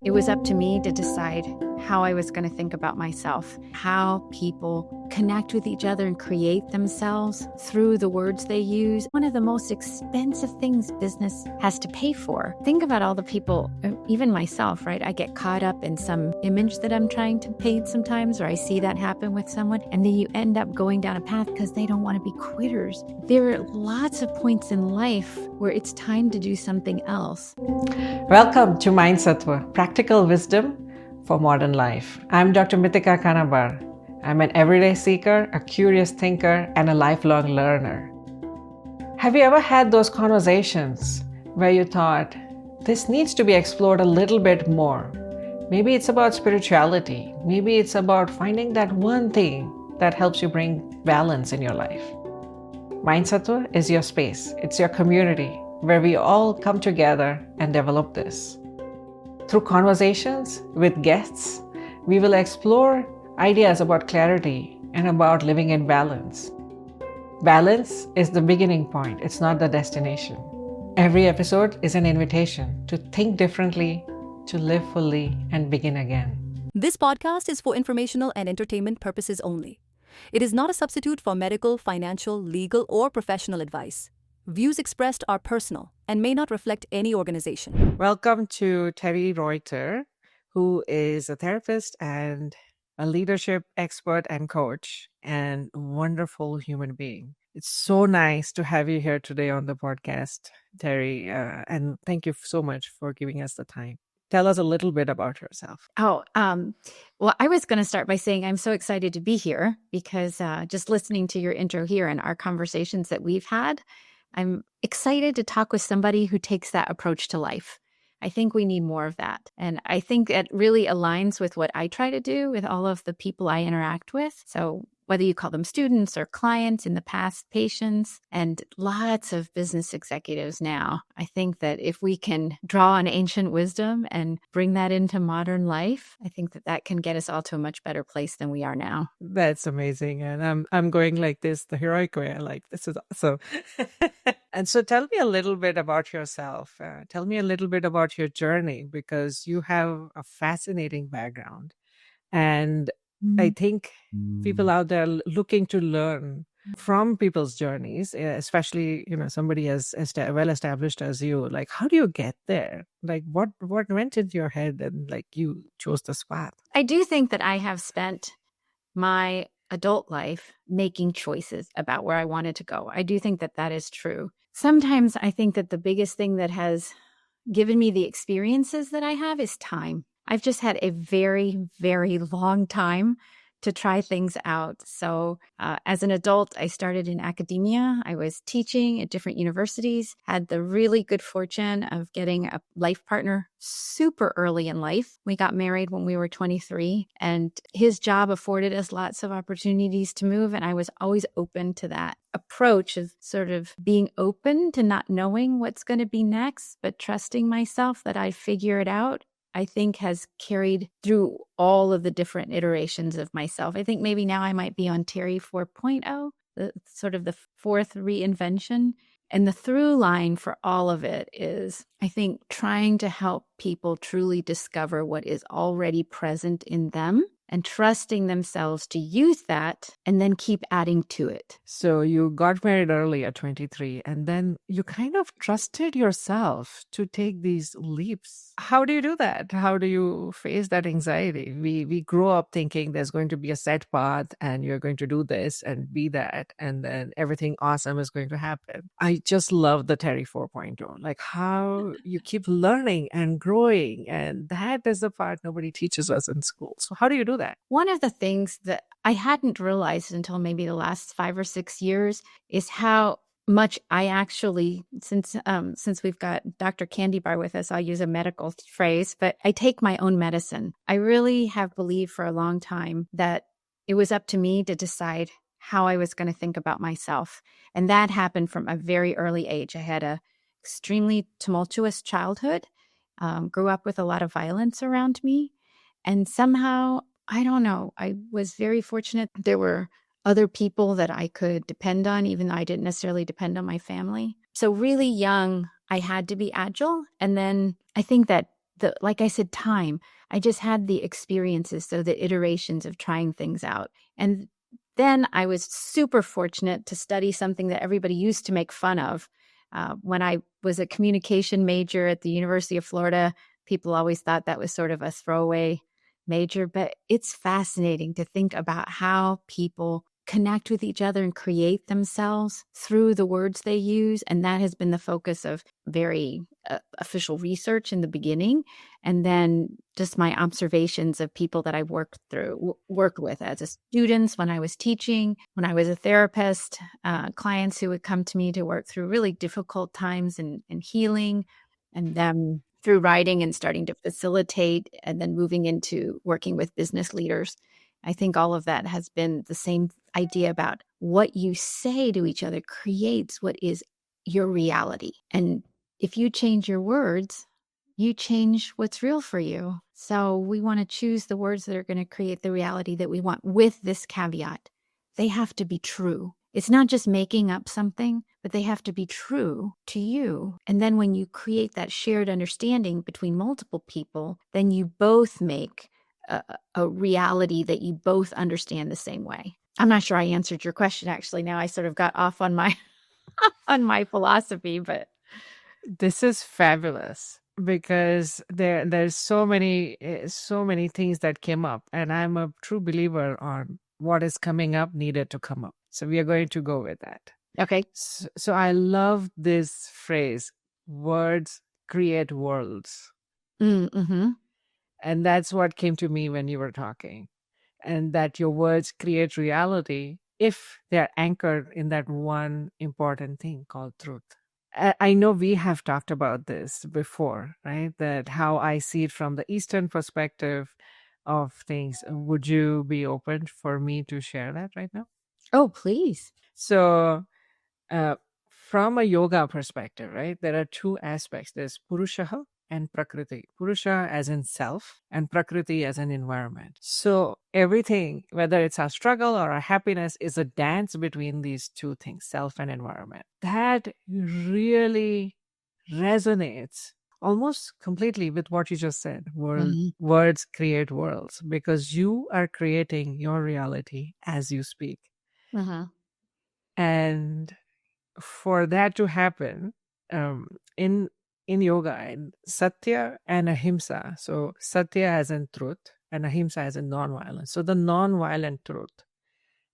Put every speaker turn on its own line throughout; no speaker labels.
It was up to me to decide how I was going to think about myself, how people connect with each other and create themselves through the words they use. One of the most expensive things business has to pay for. Think about all the people, even myself, right? I get caught up in some image that I'm trying to paint sometimes, or I see that happen with someone, and then you end up going down a path because they don't want to be quitters. There are lots of points in life where it's time to do something else.
Welcome to MindSattva, practical wisdom for modern life. I'm Dr. Mitika Kanabar. I'm an everyday seeker, a curious thinker, and a lifelong learner. Have you ever had those conversations where you thought, this needs to be explored a little bit more? Maybe it's about spirituality. Maybe it's about finding that one thing that helps you bring balance in your life. MindSattva is your space. It's your community where we all come together and develop this. Through conversations with guests, we will explore ideas about clarity and about living in balance. Balance is the beginning point, it's not the destination. Every episode is an invitation to think differently, to live fully, and begin again.
This podcast is for informational and entertainment purposes only. It is not a substitute for medical, financial, legal, or professional advice. Views expressed are personal and may not reflect any organization.
Welcome to Teri Reuter, who is a therapist and a leadership expert and coach and wonderful human being. It's so nice to have you here today on the podcast, Teri, and thank you so much for giving us the time. Tell us a little bit about yourself.
Well, I was going to start by saying I'm so excited to be here because just listening to your intro here and our conversations that we've had, I'm excited to talk with somebody who takes that approach to life. I think we need more of that. And I think it really aligns with what I try to do with all of the people I interact with. So whether you call them students or clients, in the past, patients, and lots of business executives now, I think that if we can draw on ancient wisdom and bring that into modern life, I think that that can get us all to a much better place than we are now.
That's amazing. And I'm going like this, the heroic way. I like, this is awesome. And so tell me a little bit about yourself. Tell me a little bit about your journey, because you have a fascinating background. And I think people out there looking to learn from people's journeys, especially, somebody as well established as you, like, how do you get there? Like, what went into your head and like you chose this path?
I do think that I have spent my adult life making choices about where I wanted to go. I do think that that is true. Sometimes I think that the biggest thing that has given me the experiences that I have is time. I've just had a very, very long time to try things out. So as an adult, I started in academia. I was teaching at different universities, had the really good fortune of getting a life partner super early in life. We got married when we were 23, and his job afforded us lots of opportunities to move. And I was always open to that approach of sort of being open to not knowing what's going to be next, but trusting myself that I'd figure it out. I think has carried through all of the different iterations of myself. I think maybe now I might be on Teri 4.0, the sort of the fourth reinvention. And the through line for all of it is, I think, trying to help people truly discover what is already present in them and trusting themselves to use that and then keep adding to it.
So you got married early at 23, and then you kind of trusted yourself to take these leaps. How do you do that? How do you face that anxiety? We grow up thinking there's going to be a set path and you're going to do this and be that, and then everything awesome is going to happen. I just love the Teri 4.0, like how you keep learning and growing. And that is the part nobody teaches us in school. So how do you do that?
One of the things that I hadn't realized until maybe the last 5 or 6 years is how much I actually, since we've got Dr. Candy Bar with us, I'll use a medical phrase, but I take my own medicine. I really have believed for a long time that it was up to me to decide how I was going to think about myself. And that happened from a very early age. I had a extremely tumultuous childhood, grew up with a lot of violence around me. And somehow, I don't know, I was very fortunate. There were other people that I could depend on, even though I didn't necessarily depend on my family. So really young, I had to be agile. And then I think that like I said, time. I just had the experiences, so the iterations of trying things out. And then I was super fortunate to study something that everybody used to make fun of. When I was a communication major at the University of Florida, people always thought that was sort of a throwaway major, but it's fascinating to think about how people connect with each other and create themselves through the words they use. And that has been the focus of very official research in the beginning. And then just my observations of people that I worked with as a students, when I was teaching, when I was a therapist, clients who would come to me to work through really difficult times and healing, and then through writing and starting to facilitate, and then moving into working with business leaders. I think all of that has been the same idea about what you say to each other creates what is your reality. And if you change your words, you change what's real for you. So we want to choose the words that are going to create the reality that we want, with this caveat. They have to be true. It's not just making up something, but they have to be true to you. And then when you create that shared understanding between multiple people, then you both make a reality that you both understand the same way. I'm not sure I answered your question, actually. Now I sort of got off on my on my philosophy, but
This is fabulous because there's so many things that came up, and I'm a true believer on what is coming up needed to come up. So we are going to go with that.
okay.
So I love this phrase, words create worlds.
Mm-hmm.
And that's what came to me when you were talking. And that your words create reality if they're anchored in that one important thing called truth. I know we have talked about this before, right? That how I see it from the Eastern perspective of things. Would you be open for me to share that right now?
Oh, please.
So, from a yoga perspective, right, there are two aspects. There's Purusha and Prakriti. Purusha as in self, and Prakriti as an environment. So everything, whether it's our struggle or our happiness, is a dance between these two things, self and environment. That really resonates almost completely with what you just said. Words create worlds, because you are creating your reality as you speak.
Uh-huh.
And for that to happen, in yoga, and Satya and Ahimsa. So Satya as in truth and Ahimsa as in non-violence. So the non-violent truth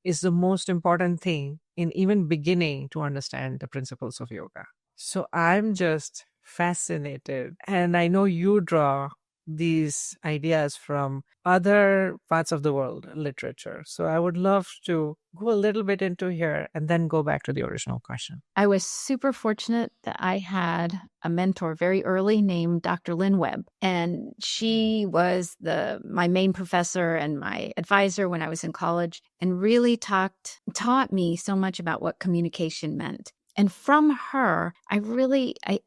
is the most important thing in even beginning to understand the principles of yoga. So I'm just fascinated. And I know you draw these ideas from other parts of the world literature. So I would love to go a little bit into here and then go back to the original question.
I was super fortunate that I had a mentor very early named Dr. Lynn Webb. And she was my main professor and my advisor when I was in college, and really taught me so much about what communication meant. And from her, I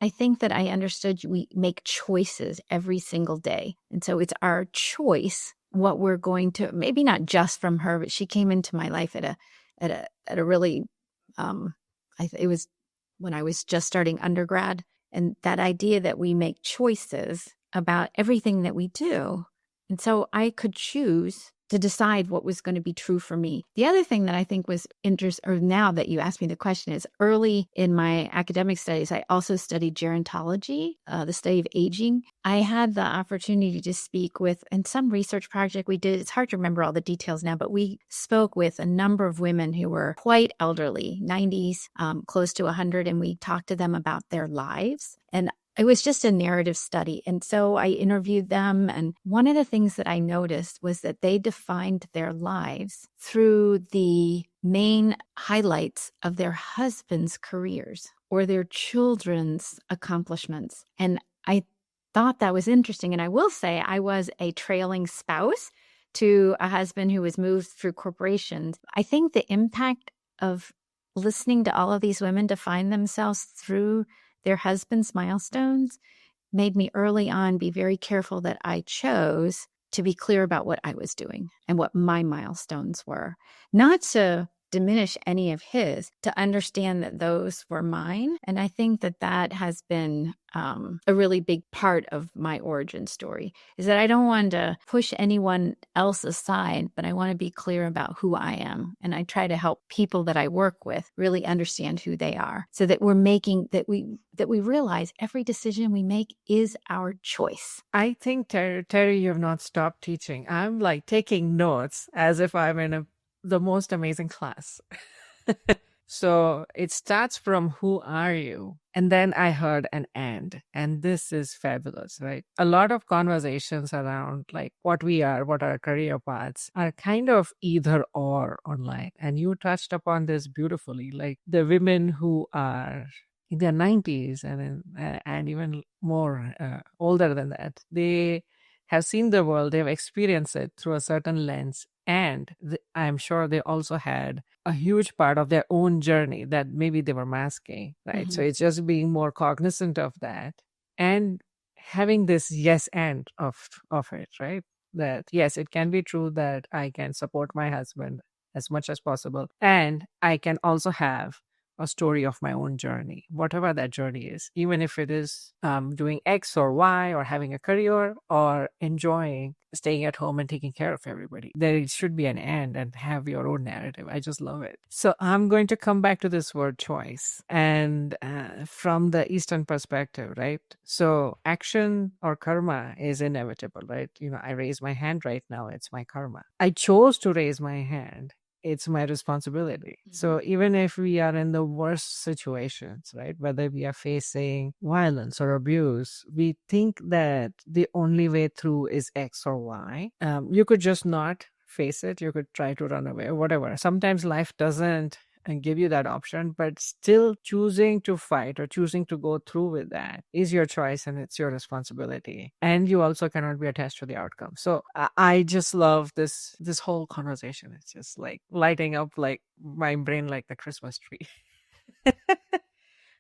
think that I understood we make choices every single day. And so it's our choice what we're going to, maybe not just from her, but she came into my life at a really, it was when I was just starting undergrad. And that idea that we make choices about everything that we do. And so I could choose to decide what was going to be true for me. The other thing that I think was interesting, or now that you asked me the question, is early in my academic studies, I also studied gerontology, the study of aging. I had the opportunity to speak with, in some research project we did, it's hard to remember all the details now, but we spoke with a number of women who were quite elderly, 90s, close to 100, and we talked to them about their lives. And it was just a narrative study. And so I interviewed them. And one of the things that I noticed was that they defined their lives through the main highlights of their husbands' careers or their children's accomplishments. And I thought that was interesting. And I will say I was a trailing spouse to a husband who was moved through corporations. I think the impact of listening to all of these women define themselves through their husbands' milestones made me early on be very careful that I chose to be clear about what I was doing and what my milestones were. Not to diminish any of his, to understand that those were mine. And I think that that has been a really big part of my origin story, is that I don't want to push anyone else aside, but I want to be clear about who I am. And I try to help people that I work with really understand who they are, so that we realize every decision we make is our choice.
I think, Teri, you have not stopped teaching. I'm like taking notes as if I'm in the most amazing class. So it starts from who are you? And then I heard an and this is fabulous, right? A lot of conversations around like what we are, what our career paths are kind of either or online. And you touched upon this beautifully, like the women who are in their 90s and even more older than that, they have seen the world, they've experienced it through a certain lens. And I'm sure they also had a huge part of their own journey that maybe they were masking, right?
Mm-hmm.
So it's just being more cognizant of that and having this yes and of it, right? That yes, it can be true that I can support my husband as much as possible. And I can also have a story of my own journey, whatever that journey is, even if it is doing X or Y or having a career or enjoying staying at home and taking care of everybody. There should be an and have your own narrative. I just love it. So I'm going to come back to this word choice and from the Eastern perspective, right? So action or karma is inevitable, right? I raise my hand right now. It's my karma. I chose to raise my hand. It's my responsibility. Mm-hmm. So even if we are in the worst situations, right, whether we are facing violence or abuse, we think that the only way through is X or Y. You could just not face it. You could try to run away or whatever. Sometimes life doesn't give you that option, but still choosing to fight or choosing to go through with that is your choice and it's your responsibility. And you also cannot be attached to the outcome. So I just love this whole conversation. It's just like lighting up like my brain like the Christmas tree.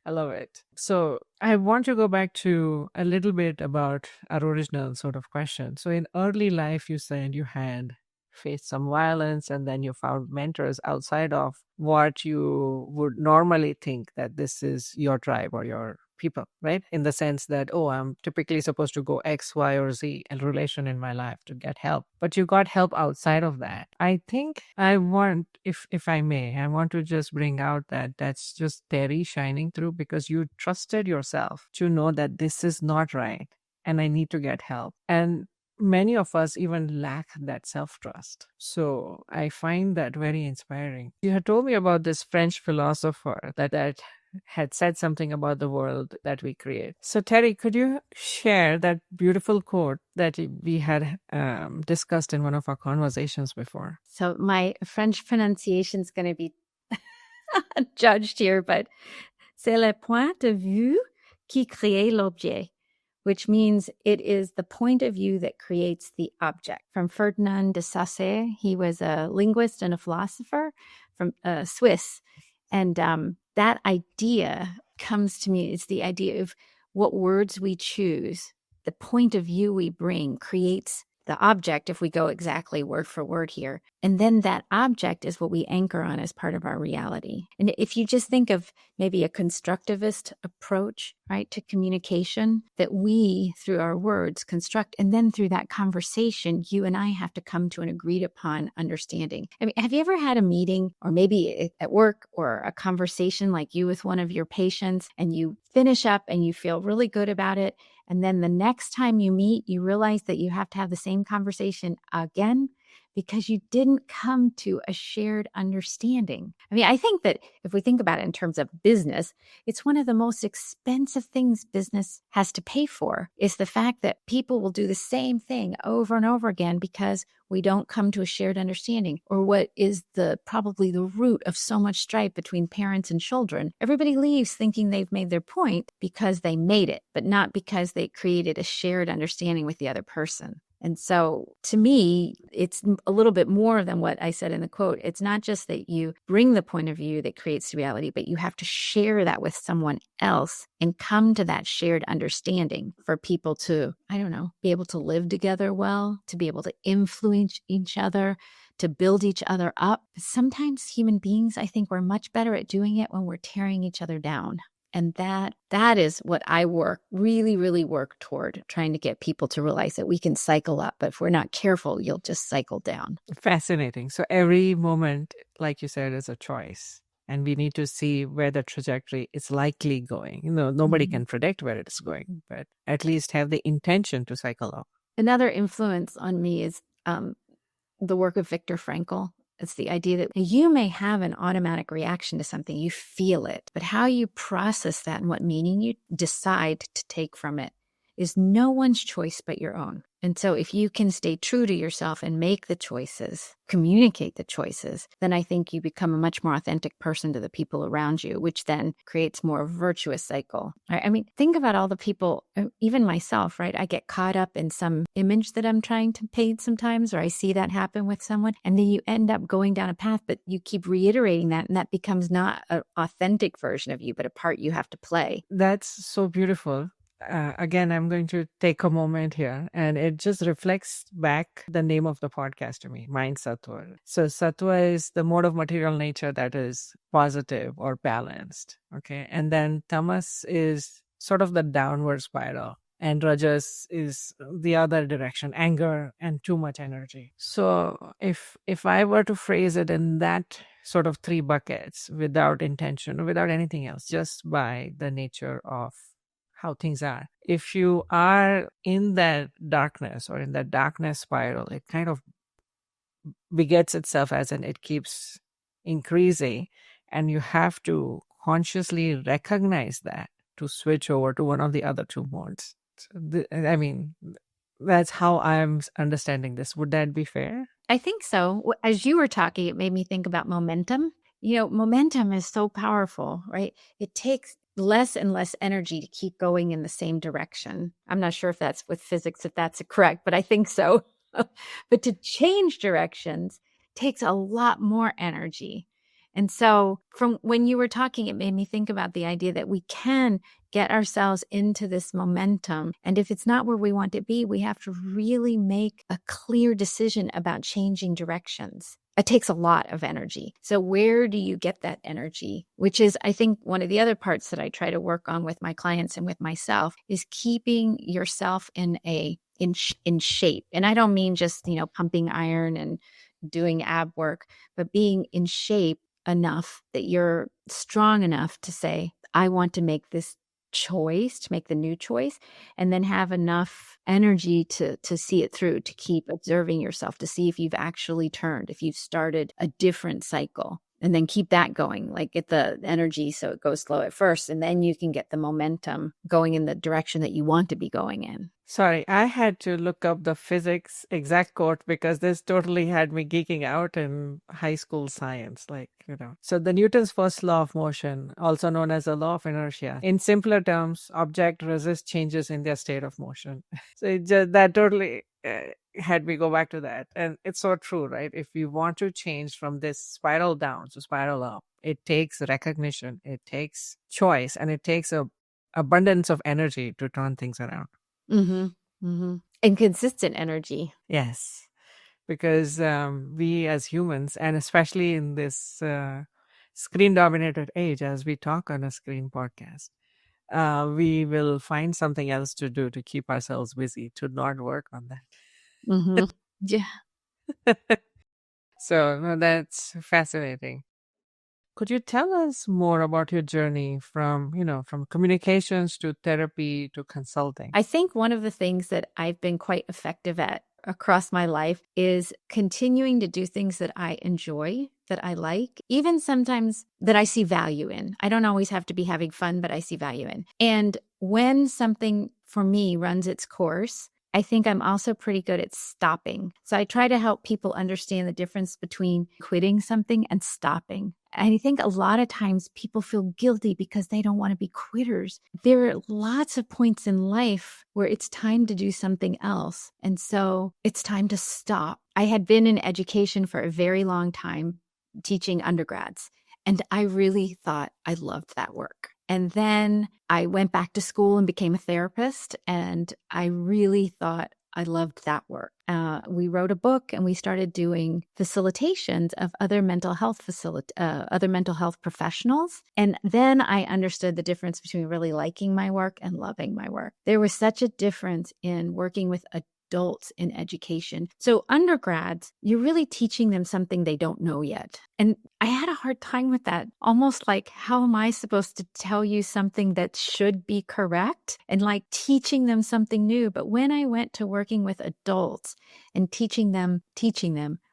I love it. So I want to go back to a little bit about our original sort of question. So in early life, you said you had faced some violence and then you found mentors outside of what you would normally think that this is your tribe or your people, right? In the sense that, oh, I'm typically supposed to go X, Y, or Z a relation in my life to get help. But you got help outside of that. I think I want, if I may, I want to just bring out that's just Teri shining through because you trusted yourself to know that this is not right and I need to get help. And many of us even lack that self-trust. So I find that very inspiring. You had told me about this French philosopher that had said something about the world that we create. So Teri, could you share that beautiful quote that we had discussed in one of our conversations before?
So my French pronunciation is going to be judged here, but c'est le point de vue qui crée l'objet, which means it is the point of view that creates the object. From Ferdinand de Saussure, he was a linguist and a philosopher from Swiss. And that idea comes to me. It's the idea of what words we choose, the point of view we bring creates the object, if we go exactly word for word here. And then that object is what we anchor on as part of our reality. And if you just think of maybe a constructivist approach, right, to communication, that we, through our words, construct, and then through that conversation, you and I have to come to an agreed upon understanding. I mean, have you ever had a meeting or maybe at work or a conversation like you with one of your patients and you finish up and you feel really good about it? And then the next time you meet, you realize that you have to have the same conversation again because you didn't come to a shared understanding. I mean, I think that if we think about it in terms of business, it's one of the most expensive things business has to pay for is the fact that people will do the same thing over and over again because we don't come to a shared understanding, or what is probably the root of so much strife between parents and children. Everybody leaves thinking they've made their point because they made it, but not because they created a shared understanding with the other person. And so to me, it's a little bit more than what I said in the quote. It's not just that you bring the point of view that creates reality, but you have to share that with someone else and come to that shared understanding for people to, I don't know, be able to live together well, to be able to influence each other, to build each other up. Sometimes human beings, I think we're much better at doing it when we're tearing each other down. And that is what I really work toward, trying to get people to realize that we can cycle up, but if we're not careful, you'll just cycle down.
Fascinating. So every moment, like you said, is a choice. And we need to see where the trajectory is likely going. Nobody can predict where it's going, but at least have the intention to cycle up.
Another influence on me is the work of Viktor Frankl. It's the idea that you may have an automatic reaction to something, you feel it, but how you process that and what meaning you decide to take from it is no one's choice but your own. And so if you can stay true to yourself and make the choices, communicate the choices, then I think you become a much more authentic person to the people around you, which then creates more virtuous cycle. I mean, think about all the people, even myself, right? I get caught up in some image that I'm trying to paint sometimes, or I see that happen with someone, and then you end up going down a path, but you keep reiterating that, and that becomes not an authentic version of you, but a part you have to play.
That's so beautiful. Again, I'm going to take a moment here, and it just reflects back the name of the podcast to me, MindSattva. So Sattva is the mode of material nature that is positive or balanced. Okay. And then Tamas is sort of the downward spiral, and Rajas is the other direction, anger and too much energy. So if I were to phrase it in that sort of three buckets, without intention or without anything else, just by the nature of how things are. If you are in that darkness or in that darkness spiral, it kind of begets itself as in it keeps increasing, and you have to consciously recognize that to switch over to one of the other two modes. That's how I'm understanding this. Would that be fair?
I think so. As you were talking, it made me think about momentum. Momentum is so powerful, right? It takes less and less energy to keep going in the same direction. I'm not sure if that's with physics, if that's correct, but I think so. But to change directions takes a lot more energy. And so from when you were talking, it made me think about the idea that we can get ourselves into this momentum. And if it's not where we want to be, we have to really make a clear decision about changing directions. It takes a lot of energy. So where do you get that energy? Which is, I think, one of the other parts that I try to work on with my clients and with myself is keeping yourself in shape. And I don't mean just, pumping iron and doing ab work, but being in shape enough that you're strong enough to say, I want to make this choice, to make the new choice, and then have enough energy to see it through, to keep observing yourself, to see if you've actually turned, if you've started a different cycle, and then keep that going, like get the energy so it goes slow at first, and then you can get the momentum going in the direction that you want to be going in.
Sorry, I had to look up the physics exact quote because this totally had me geeking out in high school science. So the Newton's first law of motion, also known as the law of inertia. In simpler terms, objects resist changes in their state of motion. So that totally had me go back to that. And it's so true, right? If you want to change from this spiral down to spiral up, it takes recognition, it takes choice, and it takes a abundance of energy to turn things around.
Mm-hmm. Mm-hmm. And consistent energy.
Yes, because we as humans, and especially in this screen-dominated age, as we talk on a screen podcast, we will find something else to do to keep ourselves busy, to not work on that.
Mm-hmm. Yeah.
So no, that's fascinating. Could you tell us more about your journey from communications to therapy to consulting?
I think one of the things that I've been quite effective at across my life is continuing to do things that I enjoy, that I like, even sometimes that I see value in. I don't always have to be having fun, but I see value in. And when something for me runs its course, I think I'm also pretty good at stopping. So I try to help people understand the difference between quitting something and stopping. And I think a lot of times people feel guilty because they don't want to be quitters. There are lots of points in life where it's time to do something else. And so it's time to stop. I had been in education for a very long time, teaching undergrads, and I really thought I loved that work. And then I went back to school and became a therapist, and I really thought I loved that work. We wrote a book and we started doing facilitations of other mental health professionals. And then I understood the difference between really liking my work and loving my work. There was such a difference in working with adults in education. So undergrads, you're really teaching them something they don't know yet. And I had a hard time with that. Almost like, how am I supposed to tell you something that should be correct? And like teaching them something new. But when I went to working with adults and teaching them,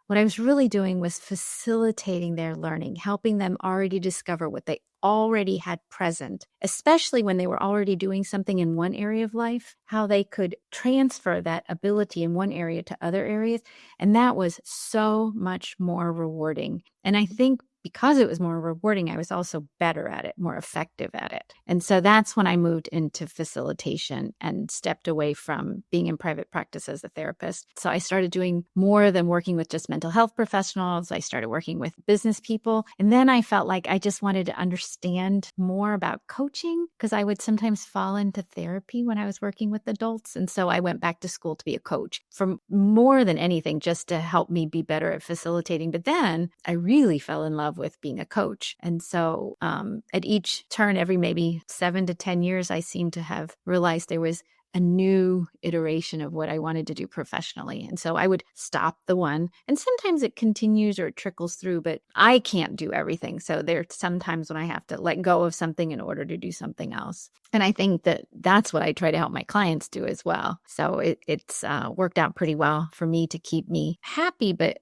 what I was really doing was facilitating their learning, helping them already discover what they already had present, especially when they were already doing something in one area of life, how they could transfer that ability in one area to other areas. And that was so much more rewarding. And I think because it was more rewarding, I was also better at it, more effective at it. And so that's when I moved into facilitation and stepped away from being in private practice as a therapist. So I started doing more than working with just mental health professionals. I started working with business people. And then I felt like I just wanted to understand more about coaching, because I would sometimes fall into therapy when I was working with adults. And so I went back to school to be a coach for more than anything, just to help me be better at facilitating. But then I really fell in love with being a coach. And so at each turn, every maybe 7 to 10 years, I seem to have realized there was a new iteration of what I wanted to do professionally. And so I would stop the one, and sometimes it continues or it trickles through, but I can't do everything. So there's sometimes when I have to let go of something in order to do something else. And I think that that's what I try to help my clients do as well. So it's worked out pretty well for me to keep me happy, but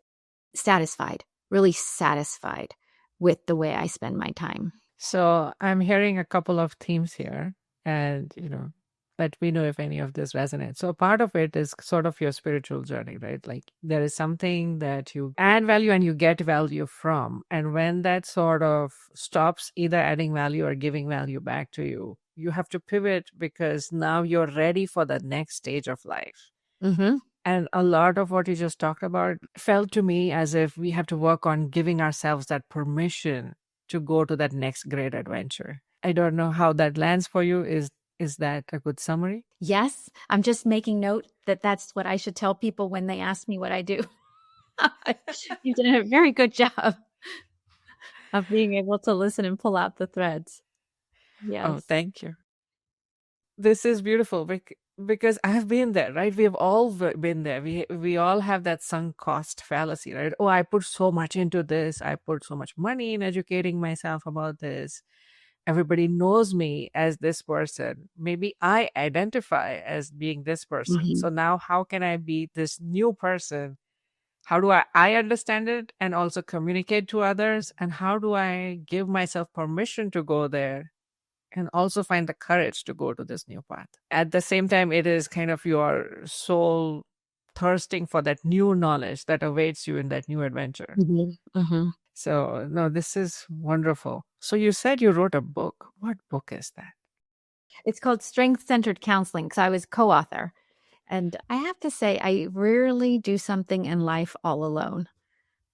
satisfied, really satisfied with the way I spend my time.
So I'm hearing a couple of themes here, and let me know if any of this resonates. So part of it is sort of your spiritual journey, right? Like there is something that you add value and you get value from. And when that sort of stops either adding value or giving value back to you, you have to pivot, because now you're ready for the next stage of life.
Mm-hmm.
And a lot of what you just talked about felt to me as if we have to work on giving ourselves that permission to go to that next great adventure. I don't know how that lands for you. Is that a good summary?
Yes. I'm just making note that that's what I should tell people when they ask me what I do. You did a very good job of being able to listen and pull out the threads. Yes.
Oh, thank you. This is beautiful because I have been there, right? We have all been there. We all have that sunk cost fallacy, right? Oh, I put so much into this. I put so much money in educating myself about this. Everybody knows me as this person. Maybe I identify as being this person.
Mhm.
So now how can I be this new person? How do I understand it and also communicate to others? And how do I give myself permission to go there and also find the courage to go to this new path? At the same time, it is kind of your soul thirsting for that new knowledge that awaits you in that new adventure.
Mhm. Mhm.
So, no, this is wonderful. So you said you wrote a book. What book is that?
It's called Strength-Centered Counseling, because I was co-author. And I have to say, I rarely do something in life all alone.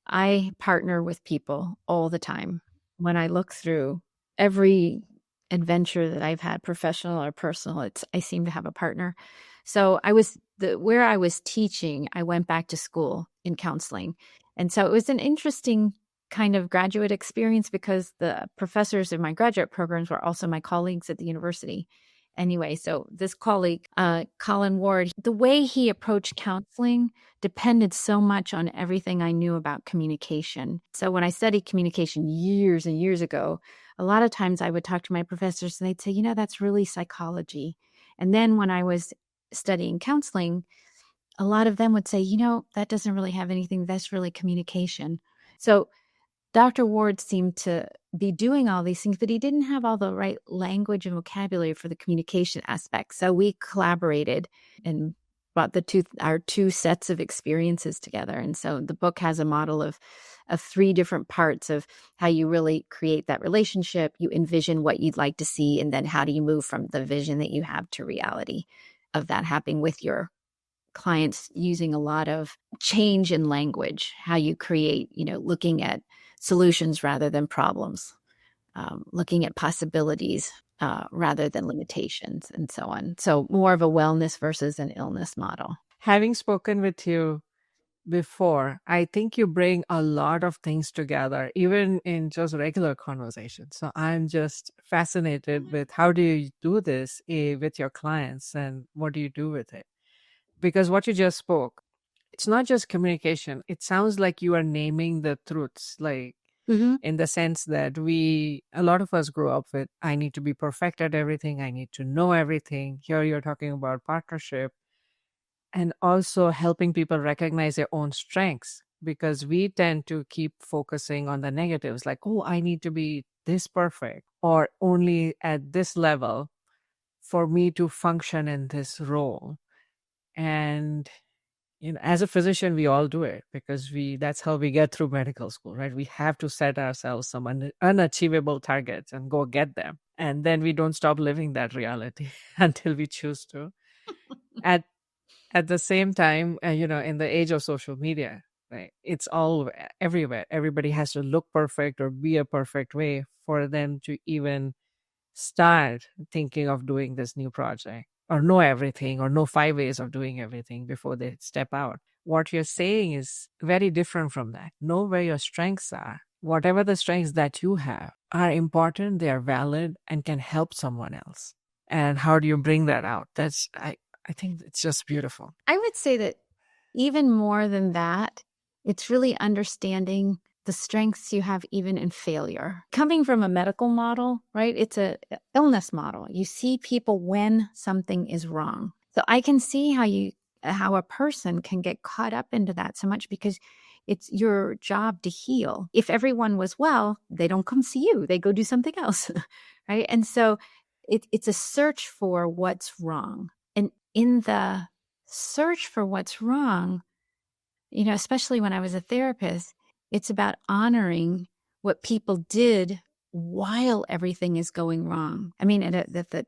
I partner with people all the time. When I look through every adventure that I've had, professional or personal, I seem to have a partner. So where I was teaching, I went back to school in counseling. And so it was an interesting kind of graduate experience, because the professors in my graduate programs were also my colleagues at the university. Anyway, so this colleague, Colin Ward, the way he approached counseling depended so much on everything I knew about communication. So when I studied communication years and years ago, a lot of times I would talk to my professors and they'd say, that's really psychology. And then when I was studying counseling, a lot of them would say, that doesn't really have anything, that's really communication. So Dr. Ward seemed to be doing all these things, but he didn't have all the right language and vocabulary for the communication aspect. So we collaborated and brought our two sets of experiences together. And so the book has a model of 3 different parts of how you really create that relationship. You envision what you'd like to see, and then how do you move from the vision that you have to reality of that happening with your clients, using a lot of change in language, how you create, looking at solutions rather than problems, looking at possibilities rather than limitations, and so on. So more of a wellness versus an illness model.
Having spoken with you before, I think you bring a lot of things together, even in just regular conversations. So I'm just fascinated with how do you do this with your clients, and what do you do with it? Because what you just spoke, it's not just communication. It sounds like you are naming the truths, like in the sense that a lot of us grew up with, I need to be perfect at everything. I need to know everything. Here you're talking about partnership and also helping people recognize their own strengths, because we tend to keep focusing on the negatives, like, oh, I need to be this perfect or only at this level for me to function in this role. And as a physician, we all do it because that's how we get through medical school, right? We have to set ourselves some unachievable targets and go get them. And then we don't stop living that reality until we choose to. At the same time, in the age of social media, right? It's all everywhere. Everybody has to look perfect or be a perfect way for them to even start thinking of doing this new project, or know everything, or know 5 ways of doing everything before they step out. What you're saying is very different from that. Know where your strengths are. Whatever the strengths that you have are important, they are valid, and can help someone else. And how do you bring that out? I think it's just beautiful.
I would say that even more than that, it's really understanding the strengths you have even in failure. Coming from a medical model, right? It's a illness model. You see people when something is wrong. So I can see how a person can get caught up into that so much, because it's your job to heal. If everyone was well, they don't come see you. They go do something else, right? And so it's a search for what's wrong. And in the search for what's wrong, especially when I was a therapist, it's about honoring what people did while everything is going wrong. I mean, the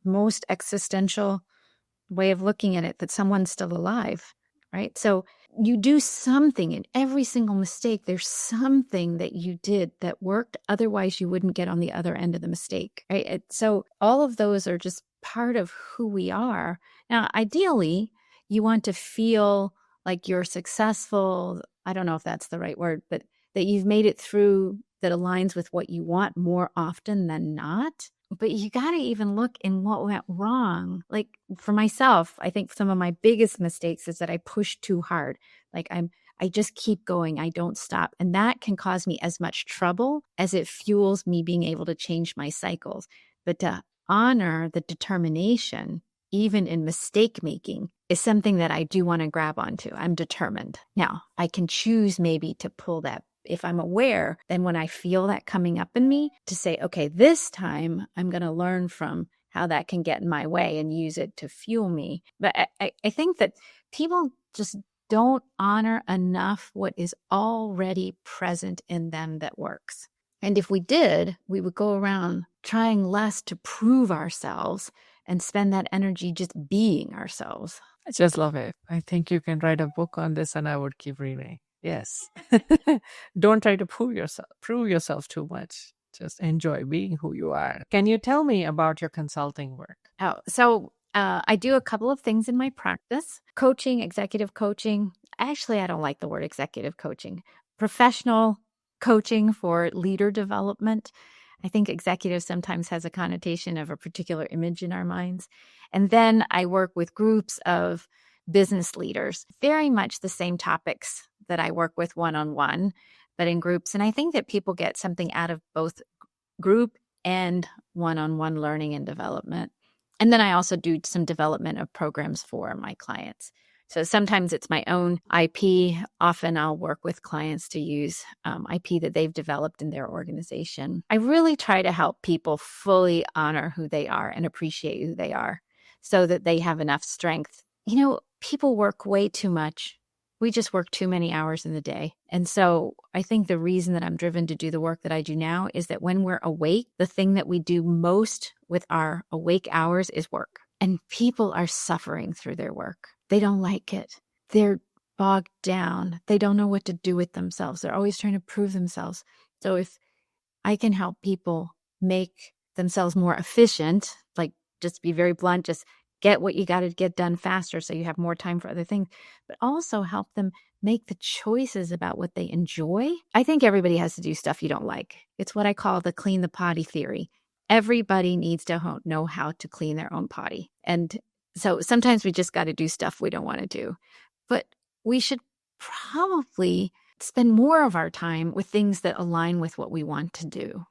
most existential way of looking at it, that someone's still alive, right? So you do something in every single mistake. There's something that you did that worked. Otherwise, you wouldn't get on the other end of the mistake, right? So all of those are just part of who we are. Now, ideally, you want to feel like you're successful. I don't know if that's the right word, but that you've made it through, that aligns with what you want more often than not. But you got to even look in what went wrong. Like for myself, I think some of my biggest mistakes is that I push too hard. Like I just keep going. I don't stop. And that can cause me as much trouble as it fuels me being able to change my cycles. But to honor the determination, even in mistake making, is something that I do want to grab onto. I'm determined. Now, I can choose maybe to pull that. If I'm aware, then when I feel that coming up in me, to say, okay, this time I'm going to learn from how that can get in my way and use it to fuel me. But I think that people just don't honor enough what is already present in them that works. And if we did, we would go around trying less to prove ourselves and spend that energy just being ourselves.
I just love it. I think you can write a book on this and I would keep reading. Yes. Don't try to prove yourself too much. Just enjoy being who you are. Can you tell me about your consulting work?
So I do a couple of things in my practice. Coaching, executive coaching. Actually, I don't like the word executive coaching. Professional coaching for leader development. I think executive sometimes has a connotation of a particular image in our minds. And then I work with groups of business leaders, very much the same topics that I work with one-on-one, but in groups. And I think that people get something out of both group and one-on-one learning and development. And then I also do some development of programs for my clients. So sometimes it's my own IP. Often I'll work with clients to use IP that they've developed in their organization. I really try to help people fully honor who they are and appreciate who they are so that they have enough strength. people work way too much. We just work too many hours in the day. And so I think the reason that I'm driven to do the work that I do now is that when we're awake, the thing that we do most with our awake hours is work. And people are suffering through their work. They don't like it. They're bogged down. They don't know what to do with themselves. They're always trying to prove themselves. So if I can help people make themselves more efficient, like just to be very blunt, just get what you got to get done faster so you have more time for other things, but also help them make the choices about what they enjoy. I think everybody has to do stuff you don't like. It's what I call the clean the potty theory. Everybody needs to know how to clean their own potty. And so sometimes we just got to do stuff we don't want to do. But we should probably spend more of our time with things that align with what we want to do,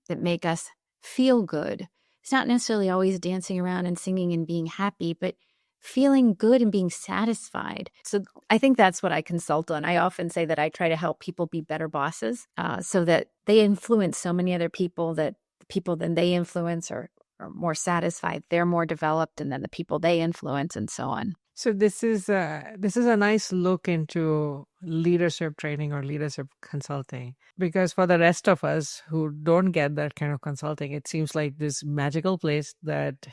that make us feel good. It's not necessarily always dancing around and singing and being happy, but feeling good and being satisfied. So I think that's what I consult on. I often say that I try to help people be better bosses so that they influence so many other people, that the people then they influence are more satisfied, they're more developed, and then the people they influence and so on.
So this is a nice look into leadership training or leadership consulting, because for the rest of us who don't get that kind of consulting, it seems like this magical place that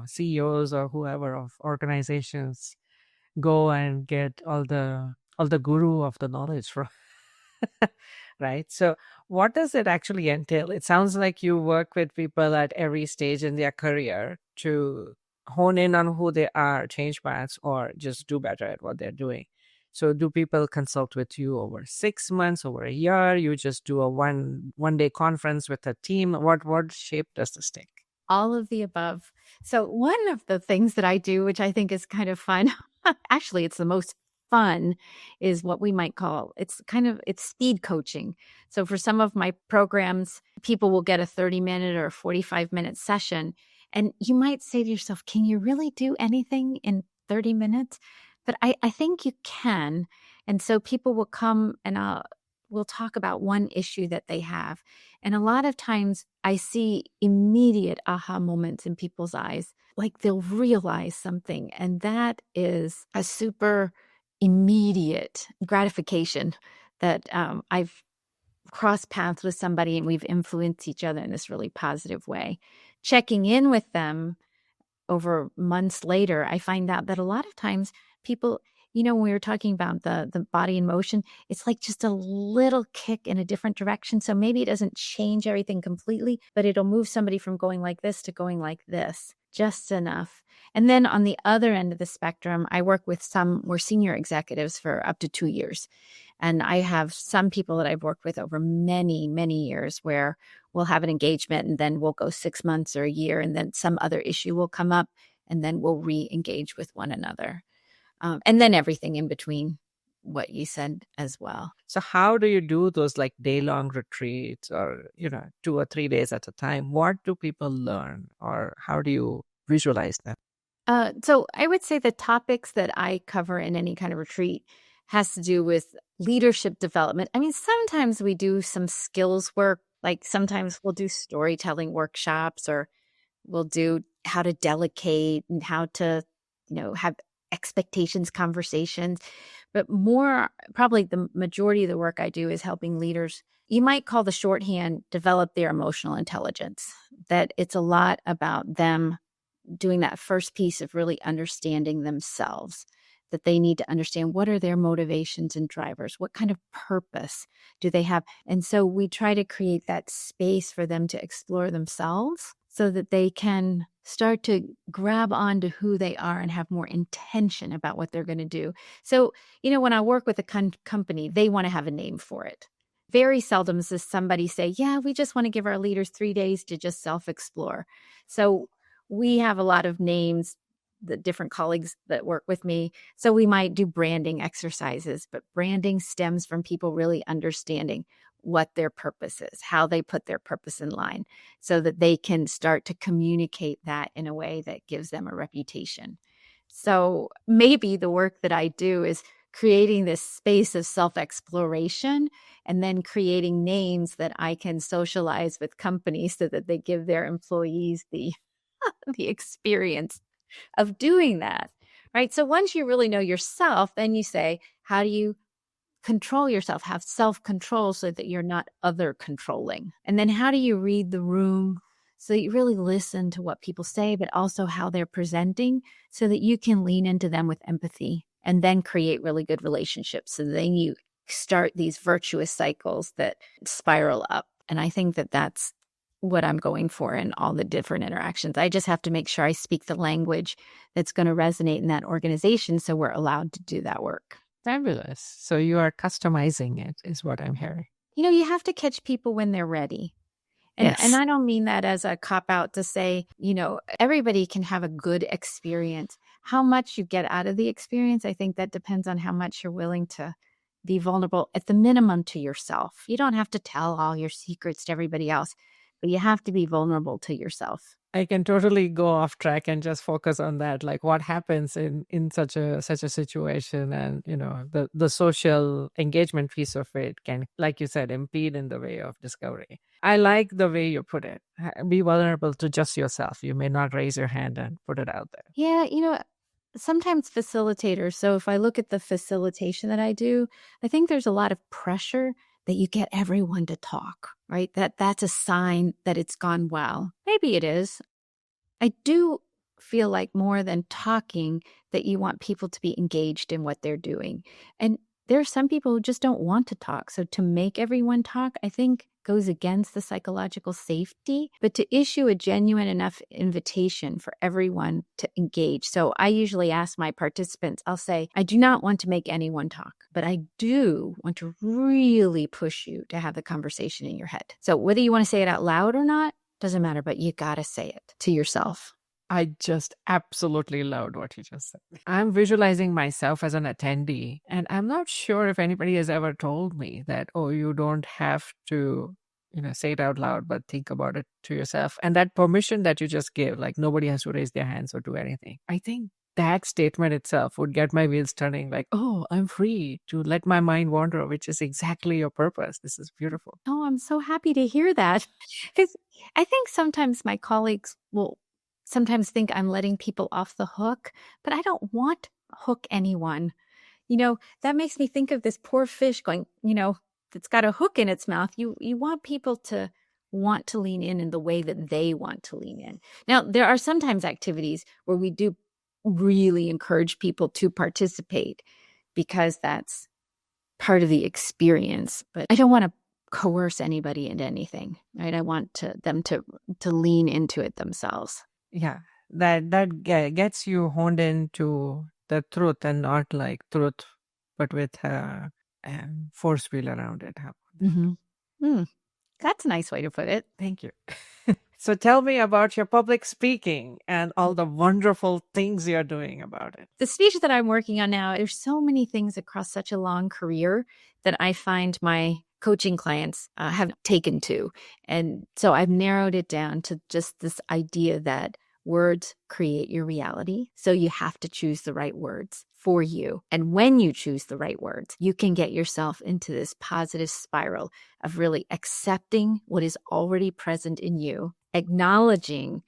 CEOs or whoever of organizations go and get all the guru of the knowledge from. Right. So what does it actually entail? It sounds like you work with people at every stage in their career to hone in on who they are, change paths, or just do better at what they're doing. So do people consult with you over 6 months, over a year? You just do a one day conference with a team? What shape does this take?
All of the above. So one of the things that I do, which I think is kind of fun, actually it's the most fun, is what we might call, it's speed coaching. So for some of my programs, people will get a 30-minute or a 45-minute session. And you might say to yourself, can you really do anything in 30 minutes? But I think you can. And so people will come and we'll talk about one issue that they have. And a lot of times I see immediate aha moments in people's eyes, like they'll realize something. And that is a super immediate gratification that I've crossed paths with somebody and we've influenced each other in this really positive way. Checking in with them over months later, I find out that a lot of times people, when we were talking about the body in motion, it's like just a little kick in a different direction. So maybe it doesn't change everything completely, but it'll move somebody from going like this to going like this, just enough. And then on the other end of the spectrum, I work with some more senior executives for up to 2 years. And I have some people that I've worked with over many, many years where we'll have an engagement and then we'll go 6 months or a year, and then some other issue will come up and then we'll re-engage with one another. And then everything in between what you said as well.
So how do you do those like day-long retreats or, 2 or 3 days at a time? What do people learn, or how do you visualize them?
So I would say the topics that I cover in any kind of retreat has to do with leadership development. I mean, sometimes we do some skills work, like sometimes we'll do storytelling workshops, or we'll do how to delegate and how to, have expectations conversations. But more, probably the majority of the work I do is helping leaders, you might call the shorthand, develop their emotional intelligence. That it's a lot about them doing that first piece of really understanding themselves, that they need to understand what are their motivations and drivers, what kind of purpose do they have. And so we try to create that space for them to explore themselves so that they can start to grab onto who they are and have more intention about what they're going to do. So, when I work with a company, they want to have a name for it. Very seldom does somebody say, yeah, we just want to give our leaders 3 days to just self-explore. So we have a lot of names, the different colleagues that work with me. So we might do branding exercises, but branding stems from people really understanding what their purpose is, how they put their purpose in line so that they can start to communicate that in a way that gives them a reputation. So maybe the work that I do is creating this space of self-exploration and then creating names that I can socialize with companies so that they give their employees the experience of doing that. right? So once you really know yourself, then you say, how do you control yourself, have self-control so that you're not other controlling? And then how do you read the room so that you really listen to what people say, but also how they're presenting so that you can lean into them with empathy and then create really good relationships. So then you start these virtuous cycles that spiral up. And I think that that's what I'm going for in all the different interactions. I just have to make sure I speak the language that's going to resonate in that organization so we're allowed to do that work.
Fabulous. So you are customizing it, is what I'm hearing.
You have to catch people when they're ready. And,
Yes.
and I don't mean that as a cop-out to say, everybody can have a good experience. How much you get out of the experience, I think that depends on how much you're willing to be vulnerable, at the minimum, to yourself. You don't have to tell all your secrets to everybody else, but you have to be vulnerable to yourself.
I can totally go off track and just focus on that, like what happens in such a situation, and the social engagement piece of it can, like you said, impede in the way of discovery. I like the way you put it. Be vulnerable to just yourself. You may not raise your hand and put it out there.
Yeah, sometimes facilitators. So if I look at the facilitation that I do, I think there's a lot of pressure that you get everyone to talk, right? That's a sign that it's gone well. Maybe it is. I do feel like more than talking, that you want people to be engaged in what they're doing. And there are some people who just don't want to talk. So to make everyone talk, I think goes against the psychological safety, but to issue a genuine enough invitation for everyone to engage. So I usually ask my participants, I'll say, I do not want to make anyone talk, but I do want to really push you to have the conversation in your head. So whether you want to say it out loud or not, doesn't matter, but you got to say it to yourself.
I just absolutely loved what you just said. I'm visualizing myself as an attendee, and I'm not sure if anybody has ever told me that, oh, you don't have to, say it out loud, but think about it to yourself. And that permission that you just gave, like nobody has to raise their hands or do anything. I think that statement itself would get my wheels turning, like, oh, I'm free to let my mind wander, which is exactly your purpose. This is beautiful.
Oh, I'm so happy to hear that. Because I think sometimes my colleagues will sometimes think I'm letting people off the hook, but I don't want to hook anyone. That makes me think of this poor fish going, that's got a hook in its mouth. You want people to want to lean in the way that they want to lean in. Now, there are sometimes activities where we do really encourage people to participate because that's part of the experience, but I don't want to coerce anybody into anything, right? I want them to lean into it themselves.
Yeah, that gets you honed into the truth, and not like truth, but with a force field around it.
That's a nice way to put it.
Thank you. So tell me about your public speaking and all the wonderful things you're doing about it.
The speech that I'm working on now, there's so many things across such a long career that I find my coaching clients have taken to. And so I've narrowed it down to just this idea that words create your reality. So you have to choose the right words for you. And when you choose the right words, you can get yourself into this positive spiral of really accepting what is already present in you, acknowledging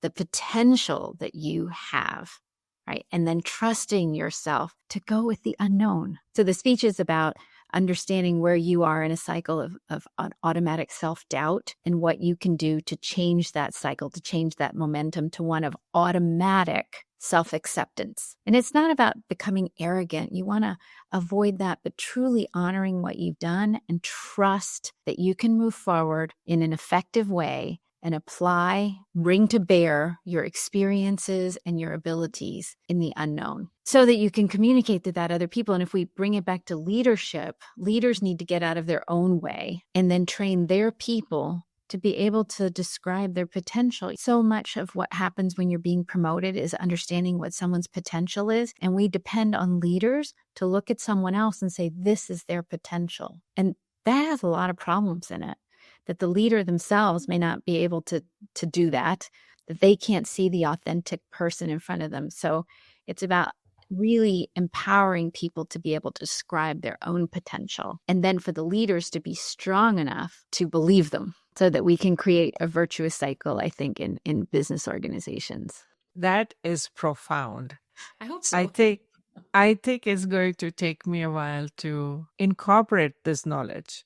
the potential that you have, right? And then trusting yourself to go with the unknown. So the speech is about understanding where you are in a cycle of automatic self-doubt and what you can do to change that cycle, to change that momentum to one of automatic self-acceptance. And it's not about becoming arrogant. You want to avoid that, but truly honoring what you've done and trust that you can move forward in an effective way and bring to bear your experiences and your abilities in the unknown so that you can communicate to that other people. And if we bring it back to leadership, leaders need to get out of their own way and then train their people to be able to describe their potential. So much of what happens when you're being promoted is understanding what someone's potential is. And we depend on leaders to look at someone else and say, this is their potential. And that has a lot of problems in it, that the leader themselves may not be able to do that they can't see the authentic person in front of them. So it's about really empowering people to be able to describe their own potential. And then for the leaders to be strong enough to believe them so that we can create a virtuous cycle, I think, in business organizations.
That is profound.
I hope
I
so.
think I think it's going to take me a while to incorporate this knowledge.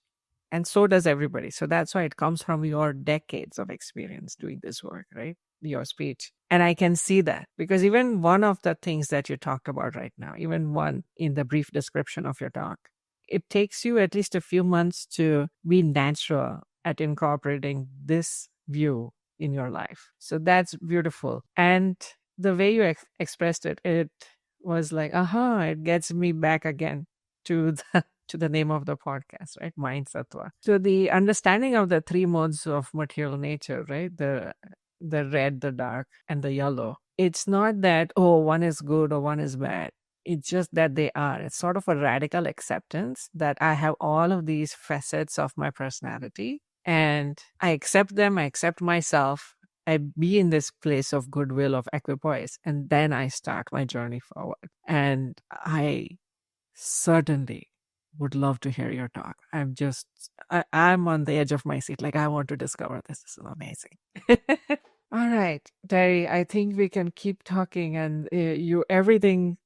And so does everybody. So that's why it comes from your decades of experience doing this work, right? Your speech. And I can see that because even one of the things that you talked about right now, even one in the brief description of your talk, it takes you at least a few months to be natural at incorporating this view in your life. So that's beautiful. And the way you expressed it, it was like, it gets me back again to the name of the podcast, right? MindSattva. So the understanding of the three modes of material nature, right? The red, the dark, and the yellow. It's not that, one is good or one is bad. It's just that they are. It's sort of a radical acceptance that I have all of these facets of my personality and I accept them. I accept myself. I be in this place of goodwill, of equipoise, and then I start my journey forward. And I certainly would love to hear your talk. I'm on the edge of my seat. Like, I want to discover this. This is amazing. All right, Teri, I think we can keep talking and everything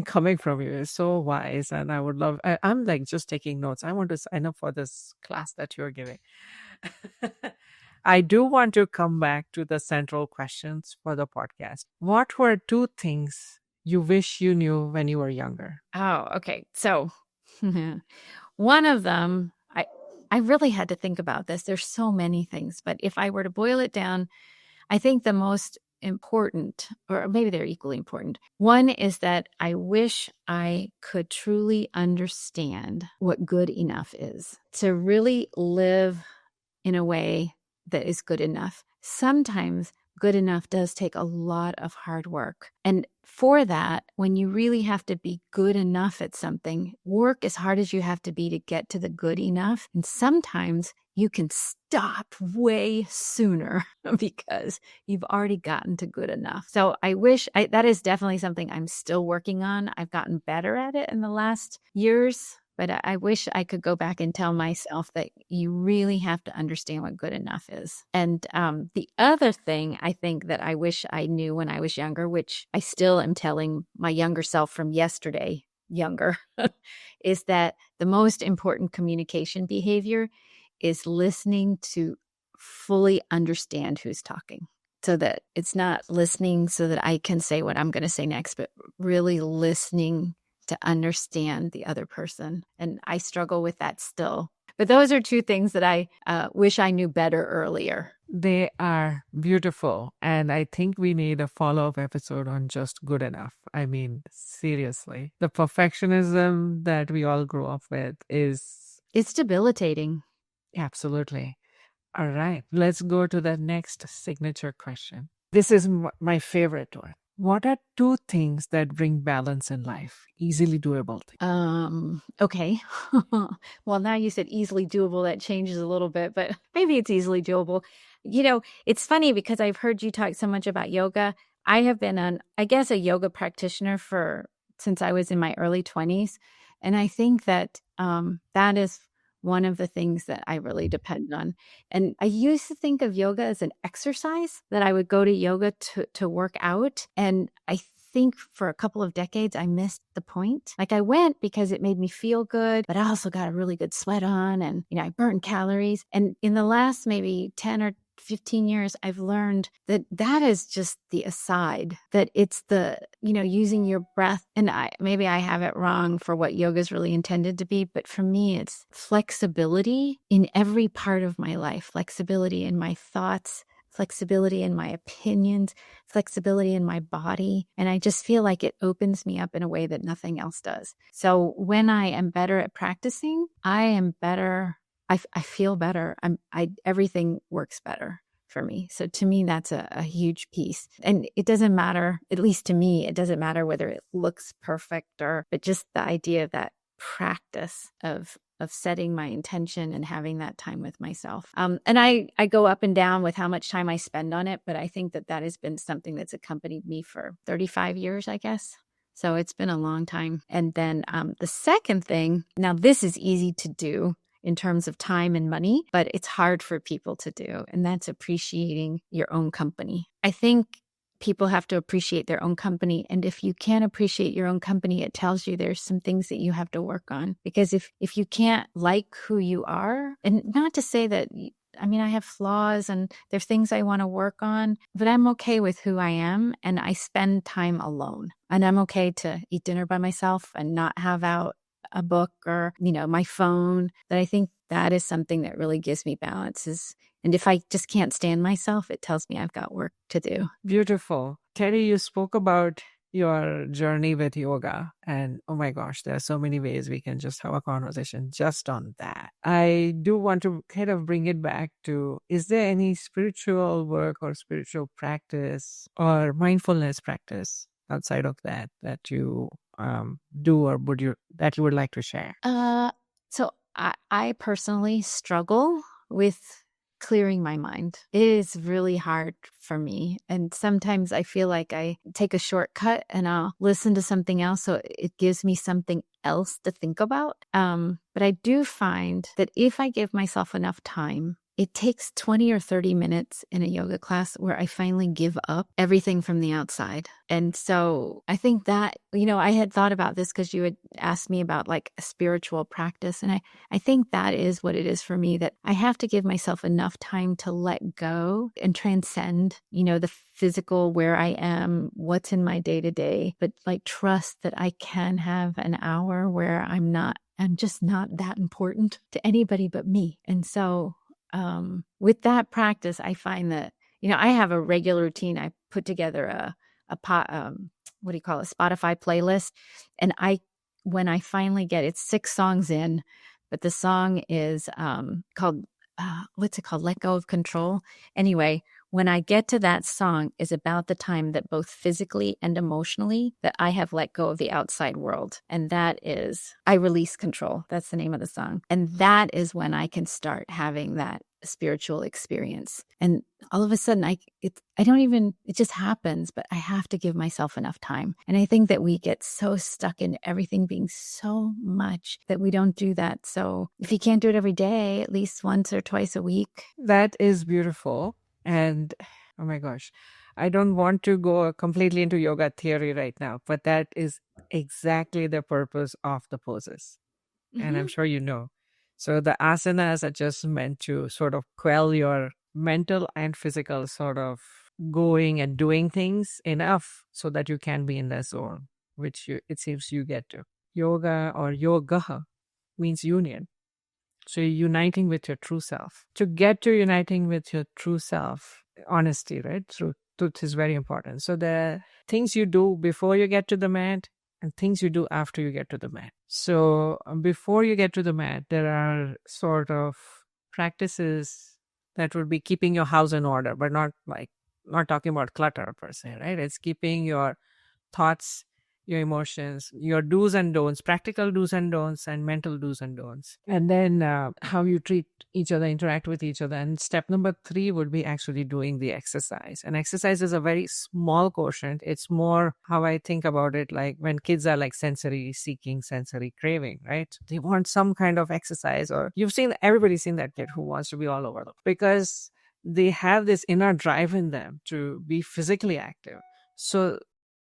coming from you is so wise. And I'm like just taking notes. I want to sign up for this class that you're giving. I do want to come back to the central questions for the podcast. What were two things you wish you knew when you were younger?
Oh, okay. So one of them, I really had to think about this. There's so many things, but if I were to boil it down, I think the most important, or maybe they're equally important, one is that I wish I could truly understand what good enough is, to really live in a way that is good enough. Sometimes good enough does take a lot of hard work. And for that, when you really have to be good enough at something, work as hard as you have to be to get to the good enough. And sometimes you can stop way sooner because you've already gotten to good enough. So I wish that is definitely something I'm still working on. I've gotten better at it in the last years. But I wish I could go back and tell myself that you really have to understand what good enough is. And the other thing I think that I wish I knew when I was younger, which I still am telling my younger self from yesterday, younger, is that the most important communication behavior is listening to fully understand who's talking. So that it's not listening so that I can say what I'm going to say next, but really listening to understand the other person. And I struggle with that still. But those are two things that I wish I knew better earlier.
They are beautiful. And I think we need a follow-up episode on just good enough. I mean, seriously. The perfectionism that we all grew up with
It's debilitating.
Absolutely. All right. Let's go to the next signature question. This is my favorite one. What are two things that bring balance in life? Easily doable things.
Okay. Well, now you said easily doable. That changes a little bit, but maybe it's easily doable. It's funny because I've heard you talk so much about yoga. I have been a yoga practitioner since I was in my early 20s. And I think that that is one of the things that I really depend on. And I used to think of yoga as an exercise, that I would go to yoga to work out. And I think for a couple of decades, I missed the point. Like, I went because it made me feel good, but I also got a really good sweat on and, I burned calories. And in the last maybe 10 or 15 years, I've learned that is just the aside, that it's the, using your breath. And maybe I have it wrong for what yoga is really intended to be, but for me, it's flexibility in every part of my life, flexibility in my thoughts, flexibility in my opinions, flexibility in my body. And I just feel like it opens me up in a way that nothing else does. So when I am better at practicing, I am better. I feel better. Everything works better for me. So to me, that's a huge piece. And it doesn't matter, at least to me, it doesn't matter whether it looks perfect but just the idea of that practice of setting my intention and having that time with myself. And I go up and down with how much time I spend on it, but I think that has been something that's accompanied me for 35 years, I guess. So it's been a long time. And then the second thing, now this is easy to do in terms of time and money, but it's hard for people to do. And that's appreciating your own company. I think people have to appreciate their own company. And if you can't appreciate your own company, it tells you there's some things that you have to work on. Because if you can't like who you are, and not to say that, I mean, I have flaws and there's things I want to work on, but I'm okay with who I am, and I spend time alone. And I'm okay to eat dinner by myself and not have out a book or, my phone. That I think that is something that really gives me balance. And if I just can't stand myself, it tells me I've got work to do.
Beautiful. Teri, you spoke about your journey with yoga, and oh my gosh, there are so many ways we can just have a conversation just on that. I do want to kind of bring it back to, is there any spiritual work or spiritual practice or mindfulness practice outside of that you do, or that you would like to share?
So I personally struggle with clearing my mind. It is really hard for me. And sometimes I feel like I take a shortcut and I'll listen to something else, so it gives me something else to think about. But I do find that if I give myself enough time, it takes 20 or 30 minutes in a yoga class where I finally give up everything from the outside. And so I think that, I had thought about this because you had asked me about like a spiritual practice. And I think that is what it is for me, that I have to give myself enough time to let go and transcend, the physical, where I am, what's in my day to day, but like trust that I can have an hour where I'm just not that important to anybody but me. And so with that practice, I find that, I have a regular routine. I put together a Spotify playlist. And when I finally it's 6 songs in, but the song is called, what's it called? Let Go of Control. Anyway, when I get to that song is about the time that both physically and emotionally that I have let go of the outside world. And that is, I release control. That's the name of the song. And that is when I can start having that spiritual experience. And all of a sudden, it just happens, but I have to give myself enough time. And I think that we get so stuck in everything being so much that we don't do that. So if you can't do it every day, at least once or twice a week.
That is beautiful. And oh my gosh, I don't want to go completely into yoga theory right now, but that is exactly the purpose of the poses. Mm-hmm. And I'm sure you know. So the asanas are just meant to sort of quell your mental and physical sort of going and doing things enough so that you can be in that zone, which it seems you get to. Yoga or yoga means union. So you're uniting with your true self. To get to uniting with your true self, honesty, right? Truth is very important. So the things you do before you get to the mat and things you do after you get to the mat. So before you get to the mat, there are sort of practices that would be keeping your house in order, but not talking about clutter per se, right? It's keeping your thoughts, your emotions, your do's and don'ts, practical do's and don'ts, and mental do's and don'ts. And then how you treat each other, interact with each other. And step number 3 would be actually doing the exercise. And exercise is a very small quotient. It's more how I think about it, like when kids are like sensory seeking, sensory craving, right? They want some kind of exercise, or everybody's seen that kid who wants to be all over them because they have this inner drive in them to be physically active. So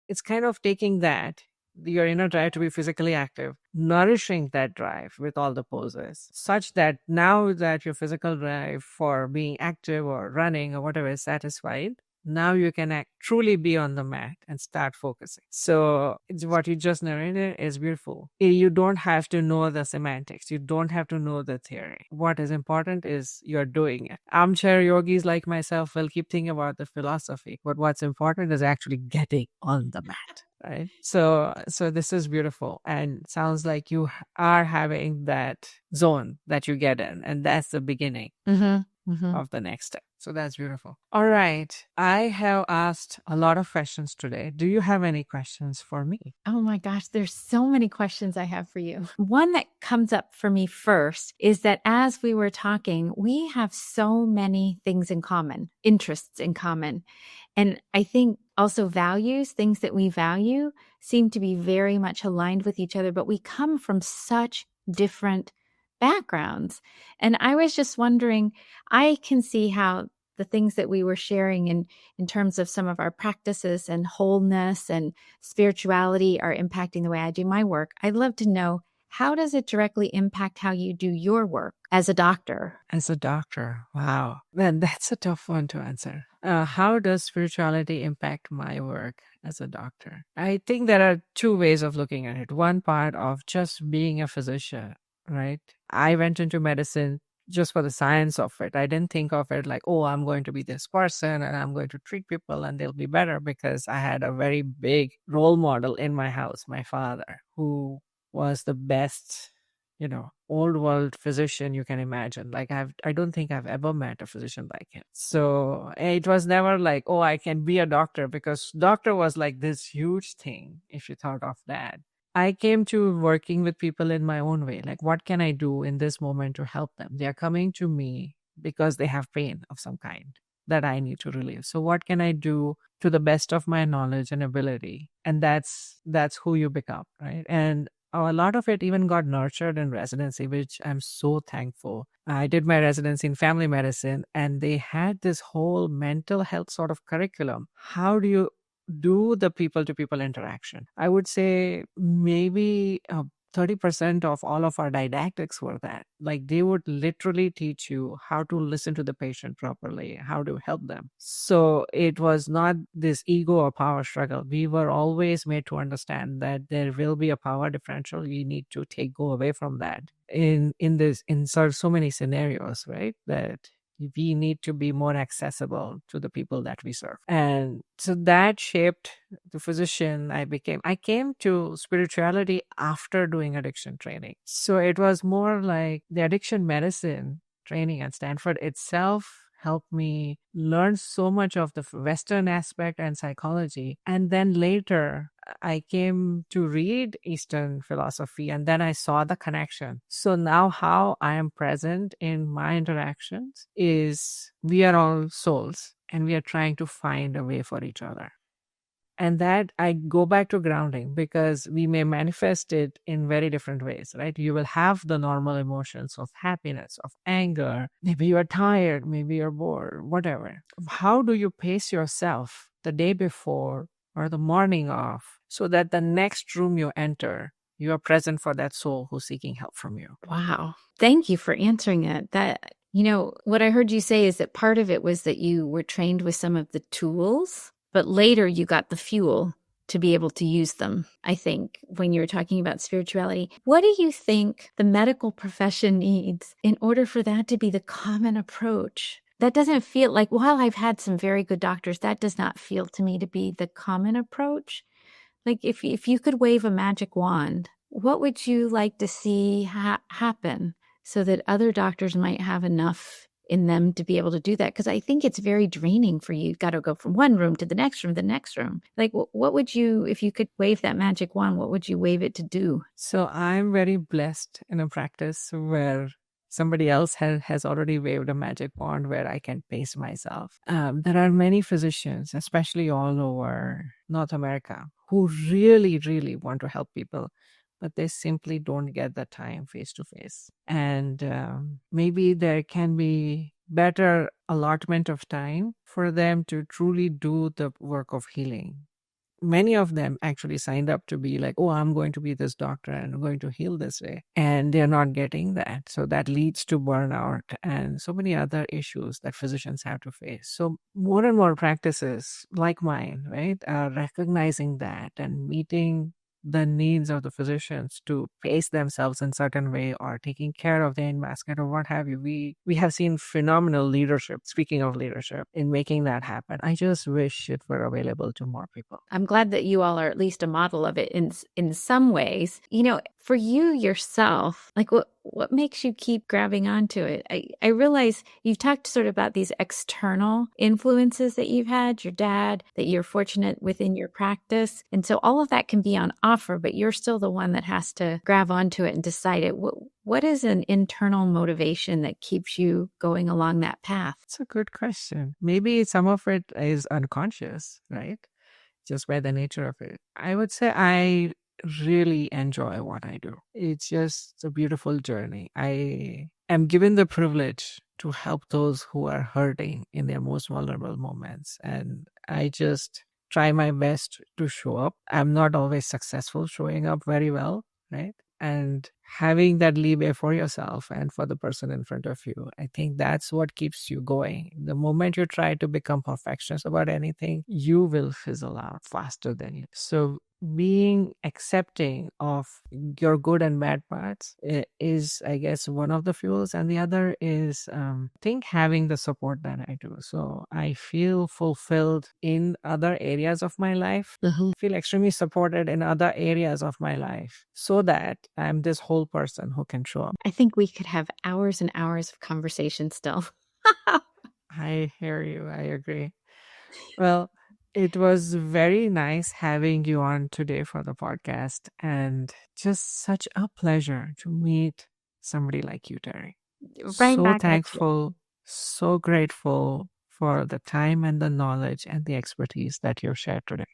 it's kind of taking that, your inner drive to be physically active, nourishing that drive with all the poses, such that now that your physical drive for being active or running or whatever is satisfied, now you can truly be on the mat and start focusing. So what you just narrated is beautiful. You don't have to know the semantics. You don't have to know the theory. What is important is you're doing it. Armchair yogis like myself will keep thinking about the philosophy, but what's important is actually getting on the mat. Right. So this is beautiful, and sounds like you are having that zone that you get in, and that's the beginning of the next step. So that's beautiful. All right. I have asked a lot of questions today. Do you have any questions for me?
Oh my gosh, there's so many questions I have for you. One that comes up for me first is that as we were talking, we have so many things in common, interests in common. And I think also values, things that we value, seem to be very much aligned with each other, but we come from such different backgrounds. And I was just wondering, I can see how the things that we were sharing in terms of some of our practices and wholeness and spirituality are impacting the way I do my work. I'd love to know, how does it directly impact how you do your work as a doctor?
As a doctor, wow. Man, that's a tough one to answer. How does spirituality impact my work as a doctor? I think there are two ways of looking at it. One part of just being a physician, right? I went into medicine just for the science of it. I didn't think of it like, oh, I'm going to be this person and I'm going to treat people and they'll be better, because I had a very big role model in my house, my father, who was the best, old world physician you can imagine. Like I don't think I've ever met a physician like him. So it was never like, oh, I can be a doctor, because doctor was like this huge thing if you thought of that. I came to working with people in my own way. Like, what can I do in this moment to help them? They are coming to me because they have pain of some kind that I need to relieve. So what can I do to the best of my knowledge and ability? And that's who you become, right? And a lot of it even got nurtured in residency, which I'm so thankful. I did my residency in family medicine, and they had this whole mental health sort of curriculum. How do you do the people-to-people interaction? I would say maybe 30% of all of our didactics were that. Like, they would literally teach you how to listen to the patient properly, how to help them. So it was not this ego or power struggle. We were always made to understand that there will be a power differential. You need to go away from that in so many scenarios, right? That we need to be more accessible to the people that we serve. And so that shaped the physician I became. I came to spirituality after doing addiction training. So it was more like the addiction medicine training at Stanford itself helped me learn so much of the Western aspect and psychology. And then later, I came to read Eastern philosophy, and then I saw the connection. So now how I am present in my interactions is, we are all souls and we are trying to find a way for each other. And that I go back to grounding, because we may manifest it in very different ways, right? You will have the normal emotions of happiness, of anger. Maybe you are tired, maybe you're bored, whatever. How do you pace yourself the day before or the morning of, so that the next room you enter, you are present for that soul who's seeking help from you?
Wow. Thank you for answering it. That, what I heard you say is that part of it was that you were trained with some of the tools, but later you got the fuel to be able to use them, I think, when you were talking about spirituality. What do you think the medical profession needs in order for that to be the common approach? That doesn't feel like, while I've had some very good doctors, that does not feel to me to be the common approach. Like, if you could wave a magic wand, what would you like to see happen so that other doctors might have enough in them to be able to do that? Because I think it's very draining for you. You've got to go from one room to the next room, the next room. Like, what would you, if you could wave that magic wand, what would you wave it to do?
So I'm very blessed in a practice where somebody else has already waved a magic wand where I can pace myself. There are many physicians, especially all over North America, who really, really want to help people, but they simply don't get the time face to face. And maybe there can be better allotment of time for them to truly do the work of healing. Many of them actually signed up to be like, oh, I'm going to be this doctor and I'm going to heal this way. And they're not getting that. So that leads to burnout and so many other issues that physicians have to face. So more and more practices like mine, right, are recognizing that and meeting the needs of the physicians to pace themselves in certain way, or taking care of the end basket or what have you. We have seen phenomenal leadership, speaking of leadership, in making that happen. I just wish it were available to more people.
I'm glad that you all are at least a model of it in some ways. For you yourself, like, what makes you keep grabbing onto it? I realize you've talked sort of about these external influences that you've had, your dad, that you're fortunate within your practice. And so all of that can be on offer, but you're still the one that has to grab onto it and decide it. What is an internal motivation that keeps you going along that path?
It's a good question. Maybe some of it is unconscious, right? Just by the nature of it. I would say I really enjoy what I do. It's just a beautiful journey. I am given the privilege to help those who are hurting in their most vulnerable moments. And I just try my best to show up. I'm not always successful showing up very well, right? And having that leeway for yourself and for the person in front of you, I think that's what keeps you going. The moment you try to become perfectionist about anything, you will fizzle out faster than you. So being accepting of your good and bad parts is, I guess, one of the fuels. And the other is, I think, having the support that I do. So I feel fulfilled in other areas of my life. Feel extremely supported in other areas of my life so that I'm this whole person who can show up.
I think we could have hours and hours of conversation still.
I hear you. I agree. Well, it was very nice having you on today for the podcast, and just such a pleasure to meet somebody like you, Teri.
Right
So
back at you.
thankful, so grateful for the time and the knowledge and the expertise that you've shared today.